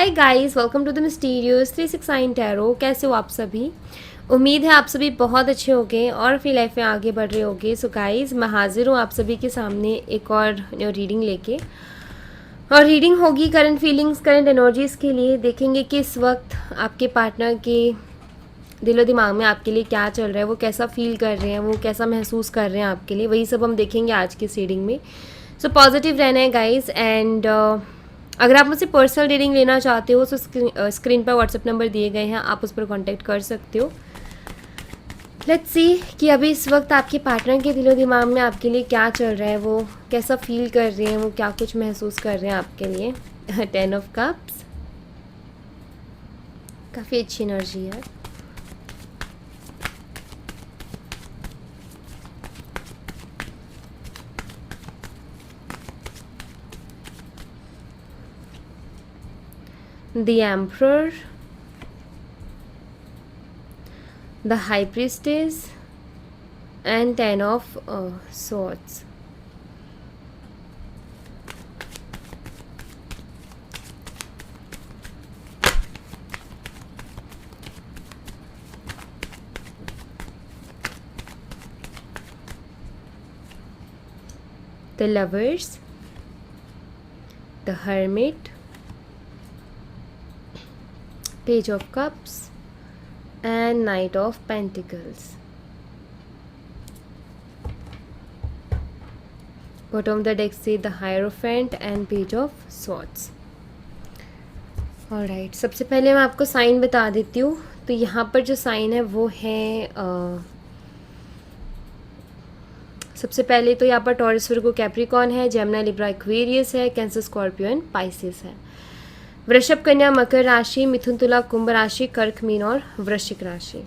Hi guys, welcome to the mysterious 369 tarot. कैसे हो आप सभी? उम्मीद है आप सभी बहुत अच्छे होंगे और अपनी लाइफ में आगे बढ़ रहे होंगे। सो गाइस, मैं हाजिर हूँ आप सभी के सामने एक और रीडिंग लेके। और रीडिंग होगी करंट फीलिंग्स, करंट एनर्जीज़ के लिए। देखेंगे कि इस वक्त आपके पार्टनर के दिलो दिमाग में आपके लिए क्या चल रहा है, वो कैसा फील कर रहे हैं, वो कैसा महसूस कर रहे हैं आपके लिए। वही सब हम देखेंगे आज की रीडिंग में। सो पॉजिटिव रहना है गाइस। एंड अगर आप मुझसे पर्सनल रीडिंग लेना चाहते हो तो स्क्रीन पर व्हाट्सएप नंबर दिए गए हैं, आप उस पर कांटेक्ट कर सकते हो। लेट्स सी कि अभी इस वक्त आपके पार्टनर के दिलो दिमाग में आपके लिए क्या चल रहा है, वो कैसा फील कर रहे हैं, वो क्या कुछ महसूस कर रहे हैं आपके लिए। 10 ऑफ कप्स, काफ़ी अच्छी एनर्जी है। The Emperor, the High Priestess, and 10 of Swords. The Lovers, the Hermit, Page of Cups, and Knight of Pentacles. Bottom of the deck say the Hierophant and Page of Swords. Alright, सबसे पहले मैं आपको sign बता देती हूँ। तो यहाँ पर जो साइन है वो है सबसे पहले तो यहाँ पर टॉरस, वर्गो, कैप्रिकॉर्न है, जेमिनी, लिब्रा, एक्वेरियस है, कैंसर, स्कॉर्पियो एंड पाइसेस है। वृषभ, कन्या, मकर राशि, मिथुन, तुला, कुंभ राशि, कर्क, मीन और वृश्चिक राशि,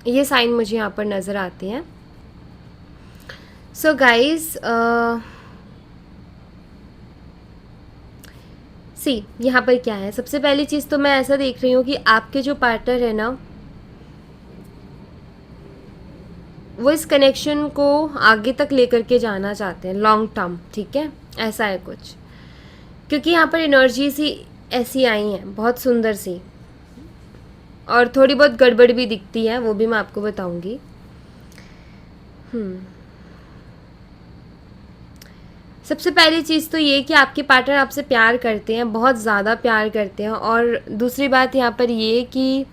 ये साइन मुझे यहाँ पर नज़र आते हैं। सो गाइस, सी यहाँ पर क्या है। सबसे पहली चीज़ तो मैं ऐसा देख रही हूँ कि आपके जो पार्टनर है ना, वो इस कनेक्शन को आगे तक लेकर के जाना चाहते हैं, लॉन्ग टर्म। ठीक है, ऐसा है कुछ, क्योंकि यहाँ पर एनर्जी सी ऐसी आई हैं, बहुत सुंदर सी, और थोड़ी बहुत गड़बड़ भी दिखती है, वो भी मैं आपको बताऊंगी। सबसे पहली चीज़ तो ये कि आपके पार्टनर आपसे प्यार करते हैं, बहुत ज़्यादा प्यार करते हैं। और दूसरी बात यहाँ पर ये कि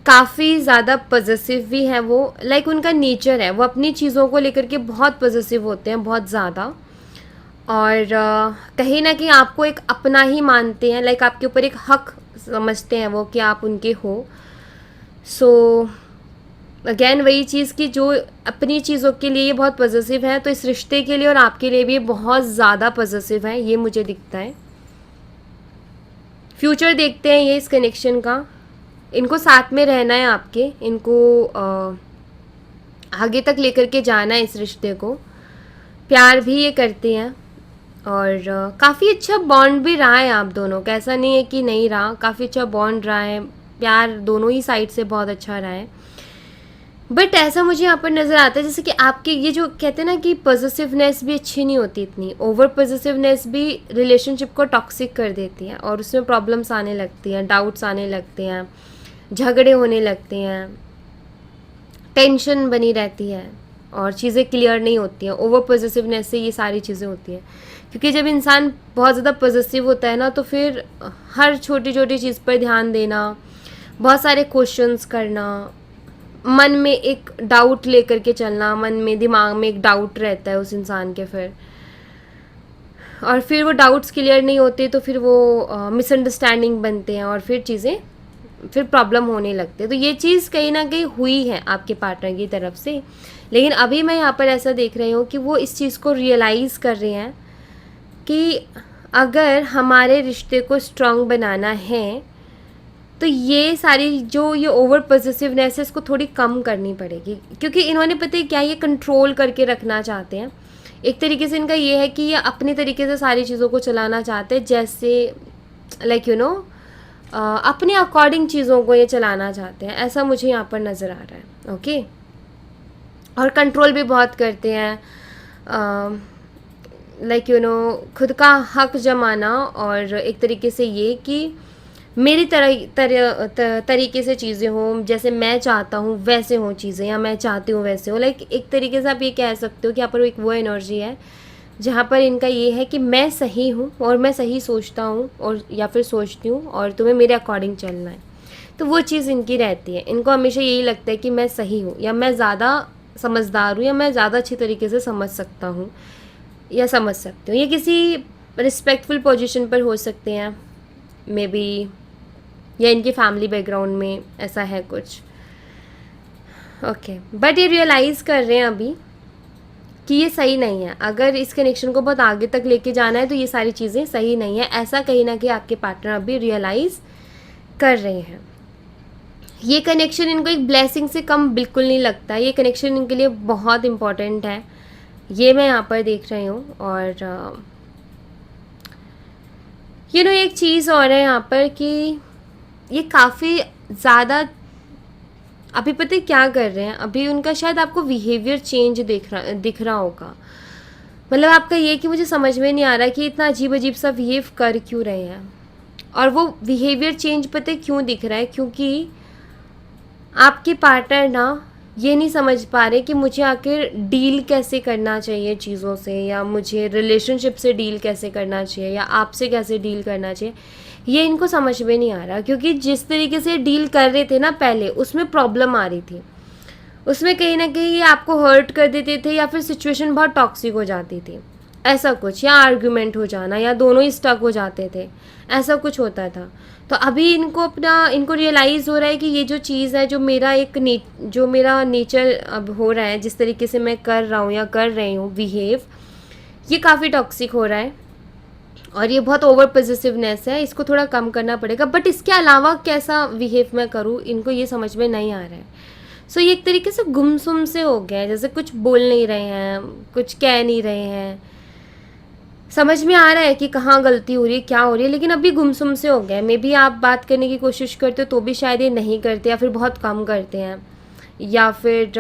काफ़ी ज़्यादा पॉजिटिव भी है वो, लाइक उनका नेचर है, वो अपनी चीज़ों को लेकर के बहुत पॉजिटिव होते हैं, बहुत ज़्यादा। और कहीं ना कहीं आपको एक अपना ही मानते हैं, लाइक आपके ऊपर एक हक समझते हैं वो कि आप उनके हो। सो अगेन वही चीज़ कि जो अपनी चीज़ों के लिए ये बहुत पॉजिटिव है, तो इस रिश्ते के लिए और आपके लिए भी बहुत ज़्यादा पॉजिटिव है, ये मुझे दिखता है। फ्यूचर देखते हैं ये इस कनेक्शन का, इनको साथ में रहना है आपके, इनको आगे तक लेकर के जाना है इस रिश्ते को। प्यार भी ये करते हैं और काफ़ी अच्छा बॉन्ड भी रहा है आप दोनों का, ऐसा नहीं है कि नहीं रहा, काफ़ी अच्छा बॉन्ड रहा है, प्यार दोनों ही साइड से बहुत अच्छा रहा है। बट ऐसा मुझे यहाँ पर नज़र आता है जैसे कि आपके ये जो कहते हैं ना कि पॉजिटिवनेस भी अच्छी नहीं होती, इतनी ओवर पॉजिटिवनेस भी रिलेशनशिप को टॉक्सिक कर देती है और उसमें प्रॉब्लम्स आने लगती हैं, डाउट्स आने लगते हैं, झगड़े होने लगते हैं, टेंशन बनी रहती है और चीज़ें क्लियर नहीं होती हैं। ओवर पॉजिटिवनेस से ये सारी चीज़ें होती हैं, क्योंकि जब इंसान बहुत ज़्यादा पॉजिटिव होता है ना, तो फिर हर छोटी छोटी चीज़ पर ध्यान देना, बहुत सारे क्वेश्चंस करना, मन में एक डाउट लेकर के चलना, मन में दिमाग में एक डाउट रहता है उस इंसान के, फिर वो डाउट्स क्लियर नहीं होते तो फिर वो मिसअंडरस्टैंडिंग बनते हैं और फिर प्रॉब्लम होने लगते हैं। तो ये चीज़ कहीं ना कहीं हुई है आपके पार्टनर की तरफ से, लेकिन अभी मैं यहाँ पर ऐसा देख रही हूँ कि वो इस चीज़ को रियलाइज़ कर रहे हैं कि अगर हमारे रिश्ते को स्ट्रॉन्ग बनाना है तो ये सारी जो ये ओवर पॉजिटिवनेस है इसको थोड़ी कम करनी पड़ेगी, क्योंकि इन्होंने पता है क्या, ये कंट्रोल करके रखना चाहते हैं। एक तरीके से इनका ये है कि ये अपने तरीके से सारी चीज़ों को चलाना चाहते हैं, जैसे लाइक यू नो अपने अकॉर्डिंग चीज़ों को ये चलाना चाहते हैं, ऐसा मुझे यहाँ पर नज़र आ रहा है। ओके, और कंट्रोल भी बहुत करते हैं, लाइक यू नो खुद का हक जमाना, और एक तरीके से ये कि मेरी तरीके से चीज़ें हों, जैसे मैं चाहता हूँ वैसे हों चीज़ें, या मैं चाहती हूँ वैसे हो। लाइक एक तरीके से आप ये कह सकते हो कि यहाँ पर एक वो एनर्जी है जहाँ पर इनका ये है कि मैं सही हूँ और मैं सही सोचता हूँ और या फिर सोचती हूँ, और तुम्हें मेरे अकॉर्डिंग चलना है। तो वो चीज़ इनकी रहती है। इनको हमेशा यही लगता है कि मैं सही हूँ, या मैं ज़्यादा समझदार हूँ, या मैं ज़्यादा अच्छी तरीके से समझ सकता हूँ या समझ सकती हूँ। ये किसी रिस्पेक्टफुल पोजीशन पर हो सकते हैं मे बी, या इनके फैमिली बैकग्राउंड में ऐसा है कुछ। ओके, बट ये रियलाइज़ कर रहे हैं अभी कि ये सही नहीं है। अगर इस कनेक्शन को बहुत आगे तक लेके जाना है तो ये सारी चीज़ें सही नहीं है, ऐसा कहीं ना कहीं आपके पार्टनर अभी रियलाइज़ कर रहे हैं। ये कनेक्शन इनको एक ब्लेसिंग से कम बिल्कुल नहीं लगता। ये कनेक्शन इनके लिए बहुत इम्पॉर्टेंट है, ये मैं यहाँ पर देख रही हूँ। और एक चीज़ और है यहाँ पर कि ये काफ़ी ज़्यादा अभी पता है क्या कर रहे हैं। अभी उनका शायद आपको बिहेवियर चेंज दिख रहा होगा। मतलब आपका ये कि मुझे समझ में नहीं आ रहा कि इतना अजीब अजीब सा बिहेव कर क्यों रहे हैं। और वो बिहेवियर चेंज पता है क्यों दिख रहा है, क्योंकि आपके पार्टनर ना ये नहीं समझ पा रहे कि मुझे आखिर डील कैसे करना चाहिए चीज़ों से, या मुझे रिलेशनशिप से डील कैसे करना चाहिए, या आपसे कैसे डील करना चाहिए। ये इनको समझ में नहीं आ रहा, क्योंकि जिस तरीके से डील कर रहे थे ना पहले, उसमें प्रॉब्लम आ रही थी। उसमें कहीं ना कहीं ये आपको हर्ट कर देते थे, या फिर सिचुएशन बहुत टॉक्सिक हो जाती थी, ऐसा कुछ, या आर्ग्यूमेंट हो जाना, या दोनों ही स्टक हो जाते थे, ऐसा कुछ होता था। तो अभी इनको रियलाइज़ हो रहा है कि ये जो चीज़ है, जो मेरा नेचर अब हो रहा है, जिस तरीके से मैं कर रहा हूँ या कर रही हूँ बिहेव, ये काफ़ी टॉक्सिक हो रहा है और ये बहुत ओवर पॉजिटिवनेस है, इसको थोड़ा कम करना पड़ेगा। बट इसके अलावा कैसा बिहेव मैं करूँ, इनको ये समझ में नहीं आ रहा है। सो ये एक तरीके से गुमसुम से हो गया है, जैसे कुछ बोल नहीं रहे हैं, कुछ कह नहीं रहे हैं। समझ में आ रहा है कि कहाँ गलती हो रही है, क्या हो रही है, लेकिन अभी गुमसुम से हो गया है। मे बी आप बात करने की कोशिश करते हो तो भी शायद ये नहीं करते, या फिर बहुत कम करते हैं, या फिर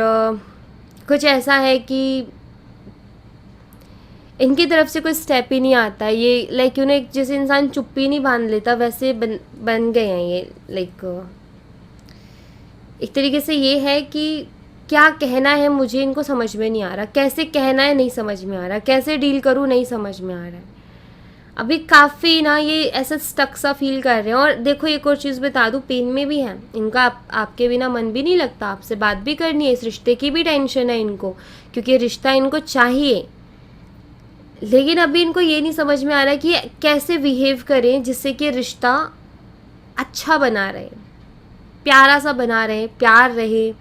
कुछ ऐसा है कि इनकी तरफ से कोई स्टेप ही नहीं आता है। ये लाइक एक जैसे इंसान चुप्पी नहीं बांध लेता, वैसे बन गए हैं ये। लाइक एक तरीके से ये है कि क्या कहना है मुझे इनको समझ में नहीं आ रहा, कैसे कहना है नहीं समझ में आ रहा, कैसे डील करूँ नहीं समझ में आ रहा है। अभी काफ़ी ना ये ऐसा स्टक सा फील कर रहे हैं। और देखो एक और चीज़ बता दूँ, पेन में भी है इनका, आपके बिना मन भी नहीं लगता, आपसे बात भी करनी है, इस रिश्ते की भी टेंशन है इनको, क्योंकि रिश्ता इनको चाहिए। लेकिन अभी इनको ये नहीं समझ में आ रहा है कि कैसे बिहेव करें जिससे कि रिश्ता अच्छा बना रहे, प्यारा सा बना रहे, प्यार रहे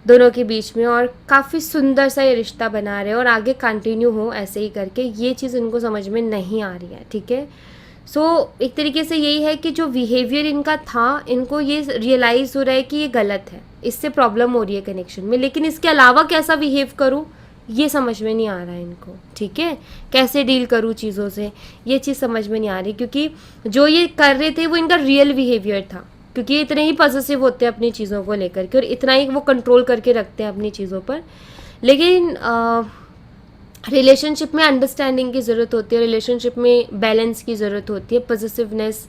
दोनों के बीच में, और काफ़ी सुंदर सा ये रिश्ता बना रहे और आगे कंटिन्यू हो ऐसे ही करके। ये चीज़ इनको समझ में नहीं आ रही है, ठीक है। सो एक तरीके से यही है कि जो बिहेवियर इनका था, इनको ये रियलाइज़ हो रहा है कि ये गलत है, इससे प्रॉब्लम हो रही है कनेक्शन में, लेकिन इसके अलावा कैसा बिहेव करूँ ये समझ में नहीं आ रहा है इनको, ठीक है। कैसे डील करूँ चीज़ों से, ये चीज़ समझ में नहीं आ रही, क्योंकि जो ये कर रहे थे वो इनका रियल बिहेवियर था, क्योंकि ये इतने ही पॉजिटिव होते हैं अपनी चीज़ों को लेकर के, और इतना ही वो कंट्रोल करके रखते हैं अपनी चीज़ों पर। लेकिन रिलेशनशिप में अंडरस्टैंडिंग की ज़रूरत होती है, रिलेशनशिप में बैलेंस की ज़रूरत होती है। पॉजिटिवनेस,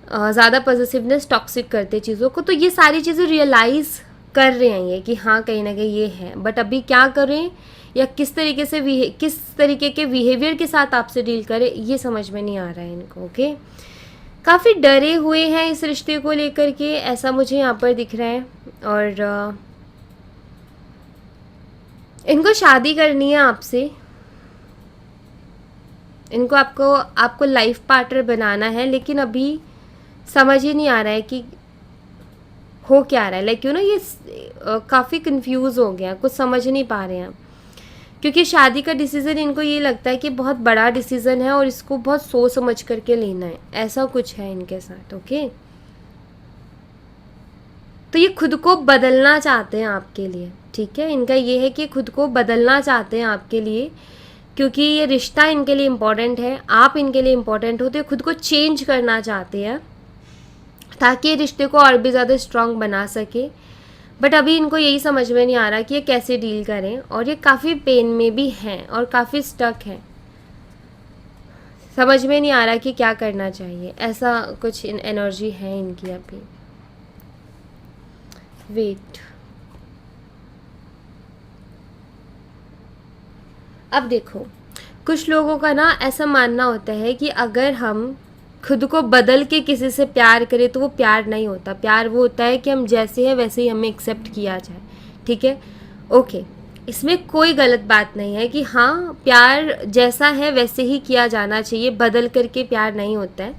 ज़्यादा पॉजिटिवनेस टॉक्सिक करते चीज़ों को। तो ये सारी चीज़ें रियलाइज़ कर रहे हैं ये कि हाँ कहीं ना कहीं ये है, बट अभी क्या करें या किस तरीके के बिहेवियर के साथ आपसे डील करें, ये समझ में नहीं आ रहा है इनको। ओके, काफ़ी डरे हुए हैं इस रिश्ते को लेकर के, ऐसा मुझे यहाँ पर दिख रहा है। और इनको शादी करनी है आपसे, इनको आपको लाइफ पार्टनर बनाना है, लेकिन अभी समझ ही नहीं आ रहा है कि हो क्या रहा है। लाइक ये काफ़ी कंफ्यूज हो गया, कुछ समझ नहीं पा रहे हैं, क्योंकि शादी का डिसीज़न इनको ये लगता है कि बहुत बड़ा डिसीज़न है और इसको बहुत सोच समझ करके लेना है, ऐसा कुछ है इनके साथ। ओके, तो ये खुद को बदलना चाहते हैं आपके लिए, ठीक है। इनका ये है कि खुद को बदलना चाहते हैं आपके लिए, क्योंकि ये रिश्ता इनके लिए इम्पॉर्टेंट है, आप इनके लिए इम्पॉर्टेंट हो, तो ये खुद को चेंज करना चाहते हैं ताकि ये रिश्ते को और भी ज़्यादा स्ट्रॉन्ग बना सके। बट अभी इनको यही समझ में नहीं आ रहा कि ये कैसे डील करें, और ये काफ़ी पेन में भी हैं और काफ़ी स्टक हैं। समझ में नहीं आ रहा कि क्या करना चाहिए, ऐसा कुछ एनर्जी है इनकी अभी। वेट, अब देखो, कुछ लोगों का ना ऐसा मानना होता है कि अगर हम खुद को बदल के किसी से प्यार करें तो वो प्यार नहीं होता। प्यार वो होता है कि हम जैसे हैं वैसे ही हमें एक्सेप्ट किया जाए। ठीक है, ओके, इसमें कोई गलत बात नहीं है कि हाँ, प्यार जैसा है वैसे ही किया जाना चाहिए, बदल करके प्यार नहीं होता है।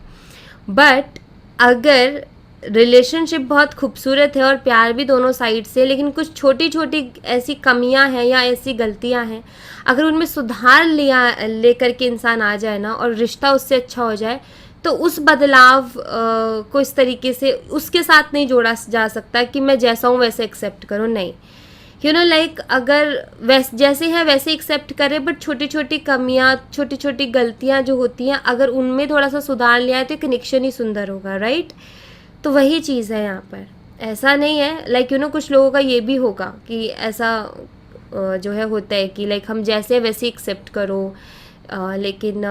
बट अगर रिलेशनशिप बहुत खूबसूरत है और प्यार भी दोनों साइड से, लेकिन कुछ छोटी छोटी ऐसी कमियां हैं या ऐसी गलतियां हैं, अगर उनमें सुधार ले करके इंसान आ जाए ना और रिश्ता उससे अच्छा हो जाए, तो उस बदलाव को इस तरीके से उसके साथ नहीं जोड़ा जा सकता कि मैं जैसा हूँ वैसे एक्सेप्ट करो। नहीं, लाइक अगर जैसे है वैसे एक्सेप्ट करें, बट छोटी छोटी कमियाँ, छोटी छोटी गलतियाँ जो होती हैं, अगर उनमें थोड़ा सा सुधार लिया है तो कनेक्शन ही सुंदर होगा, राइट। तो वही चीज़ है यहाँ पर। ऐसा नहीं है लाइक कुछ लोगों का ये भी होगा कि ऐसा जो है होता है कि लाइक हम जैसे वैसे एक्सेप्ट करो, लेकिन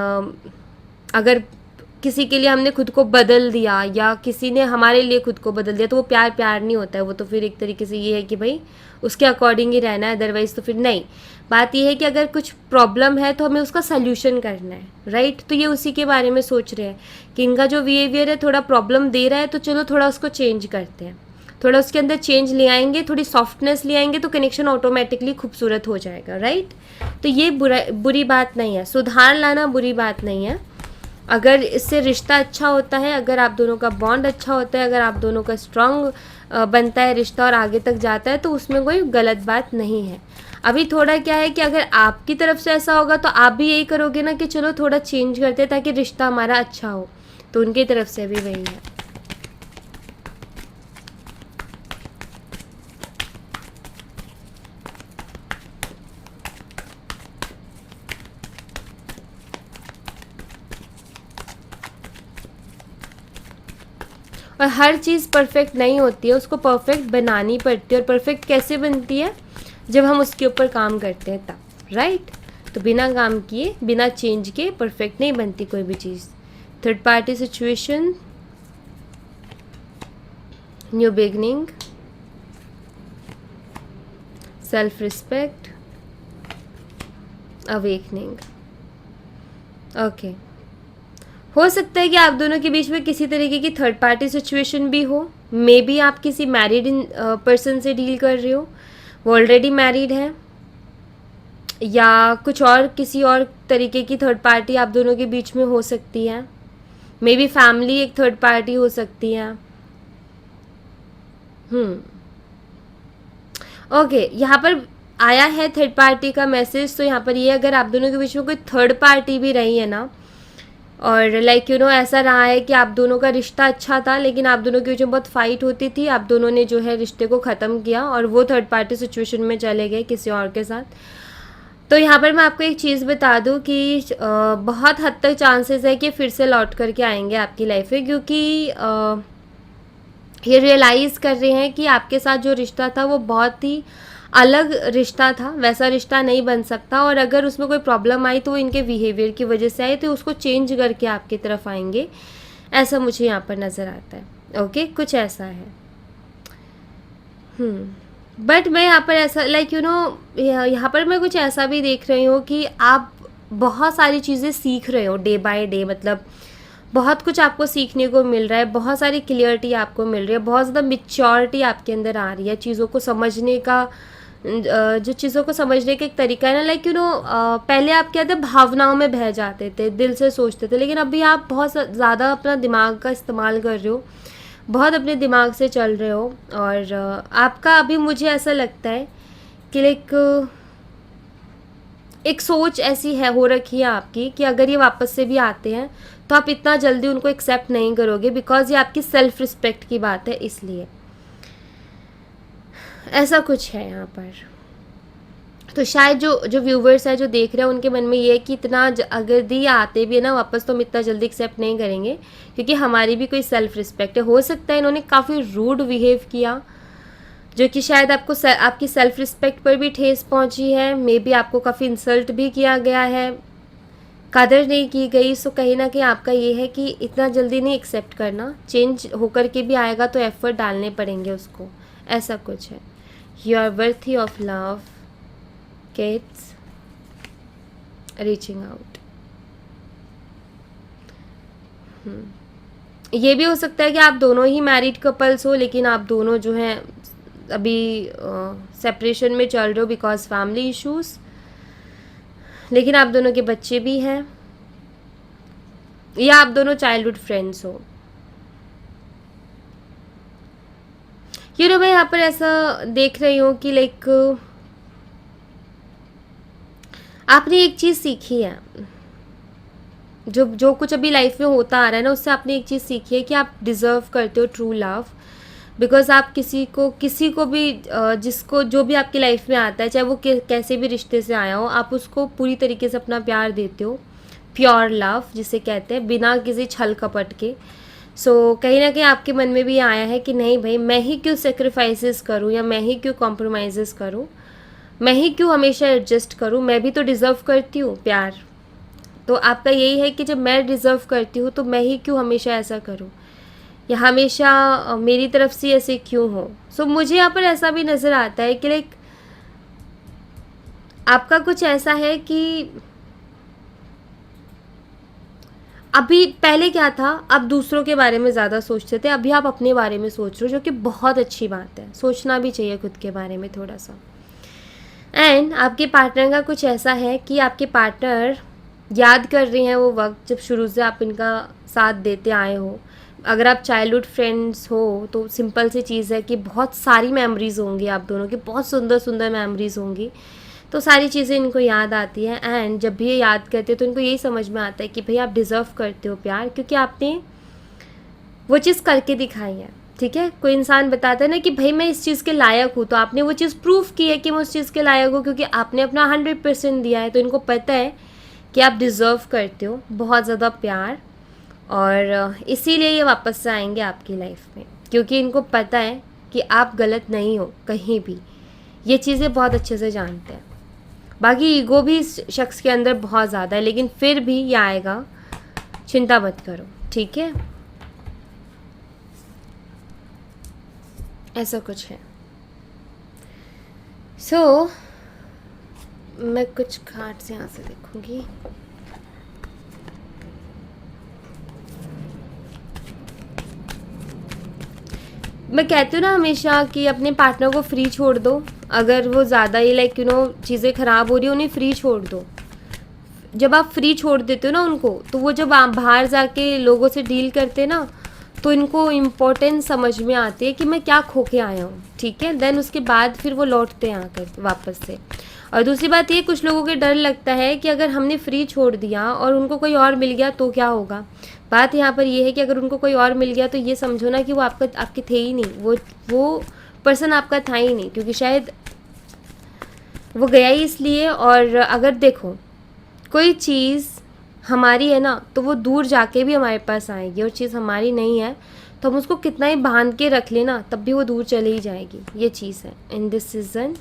अगर किसी के लिए हमने खुद को बदल दिया या किसी ने हमारे लिए खुद को बदल दिया तो वो प्यार नहीं होता है। वो तो फिर एक तरीके से ये है कि भाई उसके अकॉर्डिंग ही रहना है, अदरवाइज़ तो फिर नहीं। बात ये है कि अगर कुछ प्रॉब्लम है तो हमें उसका सल्यूशन करना है, राइट। तो ये उसी के बारे में सोच रहे हैं कि इनका जो बिहेवियर है थोड़ा प्रॉब्लम दे रहा है, तो चलो थोड़ा उसको चेंज करते हैं, थोड़ा उसके अंदर चेंज ले आएंगे, थोड़ी सॉफ्टनेस ले आएंगे, तो कनेक्शन ऑटोमेटिकली खूबसूरत हो जाएगा, राइट। तो ये बुरी बात नहीं है, सुधार लाना बुरी बात नहीं है। अगर इससे रिश्ता अच्छा होता है, अगर आप दोनों का बॉन्ड अच्छा होता है, अगर आप दोनों का स्ट्रॉन्ग बनता है रिश्ता और आगे तक जाता है, तो उसमें कोई गलत बात नहीं है। अभी थोड़ा क्या है कि अगर आपकी तरफ से ऐसा होगा तो आप भी यही करोगे ना कि चलो थोड़ा चेंज करते हैं ताकि रिश्ता हमारा अच्छा हो, तो उनकी तरफ से भी वही है। और हर चीज़ परफेक्ट नहीं होती है, उसको परफेक्ट बनानी पड़ती है। और परफेक्ट कैसे बनती है? जब हम उसके ऊपर काम करते हैं तब, राइट। तो बिना काम किए, बिना चेंज के परफेक्ट नहीं बनती कोई भी चीज़। Third party situation, new beginning, self respect, awakening. Okay, हो सकता है कि आप दोनों के बीच में किसी तरीके की थर्ड पार्टी सिचुएशन भी हो। मे बी आप किसी मैरिड पर्सन से डील कर रहे हो, वो ऑलरेडी मैरिड है, या कुछ और किसी और तरीके की थर्ड पार्टी आप दोनों के बीच में हो सकती है। मे बी फैमिली एक थर्ड पार्टी हो सकती है। ओके, यहाँ पर आया है थर्ड पार्टी का मैसेज। तो यहाँ पर ये, अगर आप दोनों के बीच में कोई थर्ड पार्टी भी रही है ना, और लाइक ऐसा रहा है कि आप दोनों का रिश्ता अच्छा था लेकिन आप दोनों के बीच में बहुत फाइट होती थी, आप दोनों ने जो है रिश्ते को ख़त्म किया और वो थर्ड पार्टी सिचुएशन में चले गए किसी और के साथ, तो यहाँ पर मैं आपको एक चीज़ बता दूँ कि बहुत हद तक चांसेस है कि फिर से लौट करके आएंगे आपकी लाइफ में, क्योंकि ये रियलाइज़ कर रहे हैं कि आपके साथ जो रिश्ता था वो बहुत ही अलग रिश्ता था, वैसा रिश्ता नहीं बन सकता। और अगर उसमें कोई प्रॉब्लम आई तो वो इनके बिहेवियर की वजह से आई, तो उसको चेंज करके आपकी तरफ आएंगे, ऐसा मुझे यहाँ पर नज़र आता है। ओके, कुछ ऐसा है। बट मैं यहाँ पर ऐसा लाइक यहाँ पर मैं कुछ ऐसा भी देख रही हूँ कि आप बहुत सारी चीज़ें सीख रहे हो डे बाय डे, मतलब बहुत कुछ आपको सीखने को मिल रहा है, बहुत सारी क्लियरिटी आपको मिल रही है, बहुत ज़्यादा मिच्योरिटी आपके अंदर आ रही है, चीज़ों को समझने का जो चीज़ों को समझने का एक तरीका है ना, लाइक पहले आप क्या थे, भावनाओं में बह जाते थे, दिल से सोचते थे, लेकिन अभी आप बहुत ज़्यादा अपना दिमाग का इस्तेमाल कर रहे हो, बहुत अपने दिमाग से चल रहे हो। और आपका अभी मुझे ऐसा लगता है कि लाइक एक सोच ऐसी है हो रखी है आपकी कि अगर ये वापस से भी आते हैं तो आप इतना जल्दी उनको एक्सेप्ट नहीं करोगे, बिकॉज ये आपकी सेल्फ रिस्पेक्ट की बात है, इसलिए ऐसा कुछ है यहाँ पर। तो शायद जो व्यूवर्स है जो देख रहे हैं उनके मन में ये है कि इतना अगर दी आते भी है ना वापस, तो हम इतना जल्दी एक्सेप्ट नहीं करेंगे, क्योंकि हमारी भी कोई सेल्फ रिस्पेक्ट है। हो सकता है इन्होंने काफ़ी रूड बिहेव किया, जो कि शायद आपकी सेल्फ रिस्पेक्ट पर भी ठेस पहुंची है। मे बी आपको काफ़ी इंसल्ट भी किया गया है, कदर नहीं की गई, सो कहीं ना कहीं आपका ये है कि इतना जल्दी नहीं एक्सेप्ट करना, चेंज होकर के भी आएगा तो एफर्ट डालने पड़ेंगे उसको, ऐसा कुछ है। You are worthy of love kids, reaching out. ये भी हो सकता है कि आप दोनों ही मैरिड कपल्स हो, लेकिन आप दोनों जो हैं अभी सेपरेशन में चल रहे हो बिकॉज फैमिली इश्यूज़, लेकिन आप दोनों के बच्चे भी हैं, या आप दोनों चाइल्डहुड फ्रेंड्स हो। मैं यहाँ पर ऐसा देख रही हूँ कि लाइक आपने एक चीज़ सीखी है, जो कुछ अभी लाइफ में होता आ रहा है ना, उससे आपने एक चीज़ सीखी है कि आप डिज़र्व करते हो ट्रू लव। बिकॉज आप किसी को भी जिसको जो भी आपकी लाइफ में आता है, चाहे वो कैसे भी रिश्ते से आया हो, आप उसको पूरी तरीके से अपना प्यार देते हो, प्योर लव जिसे कहते हैं, बिना किसी छल कपट के। सो कहीं ना कहीं आपके मन में भी आया है कि नहीं भाई, मैं ही क्यों सेक्रीफाइसेस करूँ, या मैं ही क्यों कॉम्प्रोमाइज़ करूँ, मैं ही क्यों हमेशा एडजस्ट करूँ, मैं भी तो डिज़र्व करती हूँ प्यार। तो आपका यही है कि जब मैं डिज़र्व करती हूँ तो मैं ही क्यों हमेशा ऐसा करूँ, या हमेशा मेरी तरफ से ऐसे क्यों हो। सो मुझे यहाँ पर ऐसा भी नज़र आता है कि लाइक आपका कुछ ऐसा है कि अभी पहले क्या था, आप दूसरों के बारे में ज़्यादा सोचते थे, अभी आप अपने बारे में सोच रहे हो, जो कि बहुत अच्छी बात है, सोचना भी चाहिए खुद के बारे में थोड़ा सा। एंड आपके पार्टनर का कुछ ऐसा है कि आपके पार्टनर याद कर रहे हैं वो वक्त जब शुरू से आप इनका साथ देते आए हो। अगर आप चाइल्डहुड फ्रेंड्स हो तो सिंपल सी चीज़ है कि बहुत सारी मेमोरीज़ होंगी आप दोनों की, बहुत सुंदर सुंदर मेमोरीज़ होंगी, तो सारी चीज़ें इनको याद आती हैं। एंड जब भी ये याद करते हैं तो इनको यही समझ में आता है कि भाई आप डिज़र्व करते हो प्यार, क्योंकि आपने वो चीज़ करके दिखाई है। ठीक है, कोई इंसान बताता है ना कि भाई मैं इस चीज़ के लायक हूँ, तो आपने वो चीज़ प्रूव की है कि मैं उस चीज़ के लायक हूँ, क्योंकि आपने अपना 100% दिया है। तो इनको पता है कि आप डिज़र्व करते हो बहुत ज़्यादा प्यार, और इसीलिए ये वापस से आएंगे आपकी लाइफ में, क्योंकि इनको पता है कि आप गलत नहीं हो कहीं भी। ये चीज़ें बहुत अच्छे से जानते हैं। बाकी ईगो भी इस शख्स के अंदर बहुत ज़्यादा है, लेकिन फिर भी ये आएगा, चिंता मत करो, ठीक है। ऐसा कुछ है। सो मैं कुछ कार्ड से यहाँ से देखूंगी। मैं कहती हूँ ना हमेशा कि अपने पार्टनर को फ्री छोड़ दो। अगर वो ज़्यादा ही लाइक चीज़ें ख़राब हो रही है, उन्हें फ्री छोड़ दो। जब आप फ्री छोड़ देते हो ना उनको, तो वो जब आप बाहर जाके लोगों से डील करते ना, तो इनको इम्पोर्टेंस समझ में आती है कि मैं क्या खो के आया हूँ। ठीक है, देन उसके बाद फिर वो लौटते हैं आकर वापस से। और दूसरी बात ये, कुछ लोगों के डर लगता है कि अगर हमने फ्री छोड़ दिया और उनको कोई और मिल गया तो क्या होगा। बात यहाँ पर ये है कि अगर उनको कोई और मिल गया तो ये समझो ना कि वो आपके थे ही नहीं, वो पर्सन आपका था ही नहीं, क्योंकि शायद वो गया ही इसलिए। और अगर देखो कोई चीज़ हमारी है ना, तो वो दूर जाके भी हमारे पास आएगी, और चीज़ हमारी नहीं है तो हम उसको कितना ही बांध के रख लेना, तब भी वो दूर चली ही जाएगी। ये चीज़ है। In this season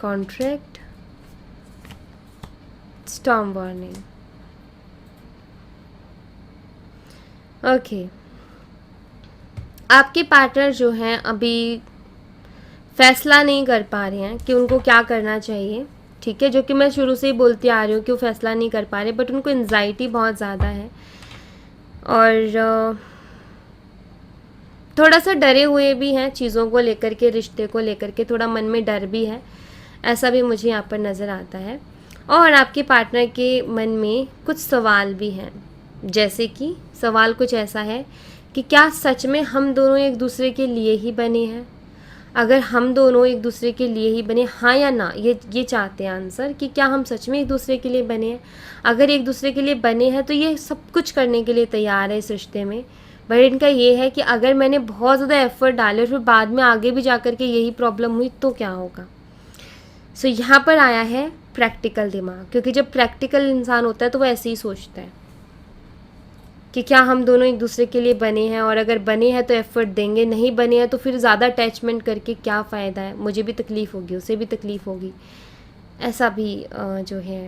contract, storm warning. Okay, आपके पार्टनर जो हैं अभी फैसला नहीं कर पा रहे हैं कि उनको क्या करना चाहिए। ठीक है, जो कि मैं शुरू से ही बोलती आ रही हूँ कि वो फैसला नहीं कर पा रहे, बट उनको एंजाइटी बहुत ज़्यादा है, और थोड़ा सा डरे हुए भी हैं चीज़ों को लेकर के, रिश्ते को लेकर के थोड़ा मन में डर भी है, ऐसा भी मुझे यहाँ पर नज़र आता है। और आपके पार्टनर के मन में कुछ सवाल भी हैं, जैसे कि सवाल कुछ ऐसा है कि क्या सच में हम दोनों एक दूसरे के लिए ही बने हैं। अगर हम दोनों एक दूसरे के लिए ही बने, हाँ या ना, ये चाहते हैं आंसर कि क्या हम सच में एक दूसरे के लिए बने हैं। अगर एक दूसरे के लिए बने हैं तो ये सब कुछ करने के लिए तैयार है इस रिश्ते में। बट इनका ये है कि अगर मैंने बहुत ज़्यादा एफर्ट डाले और फिर बाद में आगे भी जा कर के यही प्रॉब्लम हुई तो क्या होगा। सो यहाँ पर आया है प्रैक्टिकल दिमाग, क्योंकि जब प्रैक्टिकल इंसान होता है तो वो ऐसे ही सोचता है कि क्या हम दोनों एक दूसरे के लिए बने हैं, और अगर बने हैं तो एफर्ट देंगे, नहीं बने हैं तो फिर ज़्यादा अटैचमेंट करके क्या फ़ायदा है, मुझे भी तकलीफ़ होगी, उसे भी तकलीफ़ होगी। ऐसा भी जो है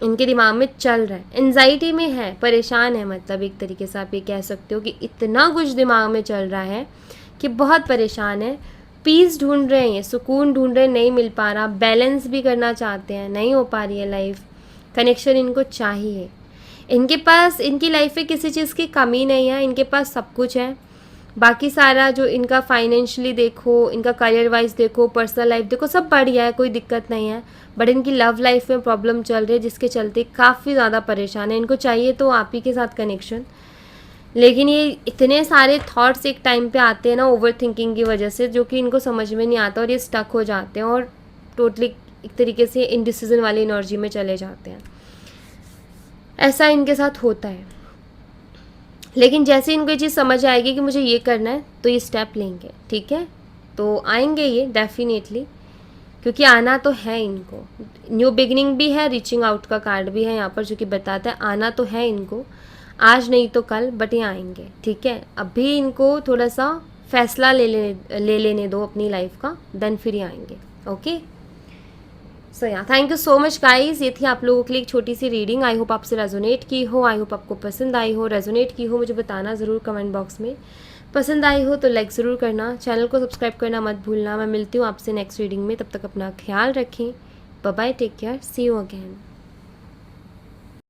इनके दिमाग में चल रहा है, एंजाइटी में है, परेशान है, मतलब एक तरीके से आप ये कह सकते हो कि इतना कुछ दिमाग में चल रहा है कि बहुत परेशान है। पीस ढूंढ रहे हैं, ये सुकून ढूंढ रहे हैं, नहीं मिल पा रहा, बैलेंस भी करना चाहते हैं, नहीं हो पा रही है लाइफ, कनेक्शन इनको चाहिए। इनके पास इनकी लाइफ में किसी चीज़ की कमी नहीं है, इनके पास सब कुछ है। बाकी सारा जो इनका फाइनेंशियली देखो, इनका करियर वाइज देखो, पर्सनल लाइफ देखो, सब बढ़िया है, कोई दिक्कत नहीं है। बट इनकी लव लाइफ में प्रॉब्लम चल रही है जिसके चलते काफ़ी ज़्यादा परेशान है। इनको चाहिए तो आप ही के साथ कनेक्शन, लेकिन ये इतने सारे थॉट्स एक टाइम पे आते हैं ना ओवर थिंकिंग की वजह से, जो कि इनको समझ में नहीं आता और ये स्टक हो जाते हैं और टोटली एक तरीके से इनडिसीजन वाली एनर्जी में चले जाते हैं। ऐसा इनके साथ होता है। लेकिन जैसे इनको ये चीज़ समझ आएगी कि मुझे ये करना है तो ये स्टेप लेंगे, ठीक है, तो आएंगे ये डेफिनेटली, क्योंकि आना तो है इनको। न्यू बिगिनिंग भी है, रीचिंग आउट का कार्ड भी है यहाँ पर जो कि बताता है आना तो है इनको, आज नहीं तो कल, बट ये आएंगे, ठीक है। अभी इनको थोड़ा सा फैसला ले लेने दो अपनी लाइफ का, देन फिर ये आएंगे। ओके, सो या thank you so much guys, ये थी आप लोगों के लिए एक छोटी सी रीडिंग। आई होप आपसे रेजोनेट की हो, आई होप आपको पसंद आई हो, रेजोनेट की हो मुझे बताना ज़रूर कमेंट बॉक्स में। पसंद आई हो तो लाइक ज़रूर करना, चैनल को सब्सक्राइब करना मत भूलना। मैं मिलती हूँ आपसे नेक्स्ट रीडिंग में, तब तक अपना ख्याल रखें। Bye bye, take care, see you again.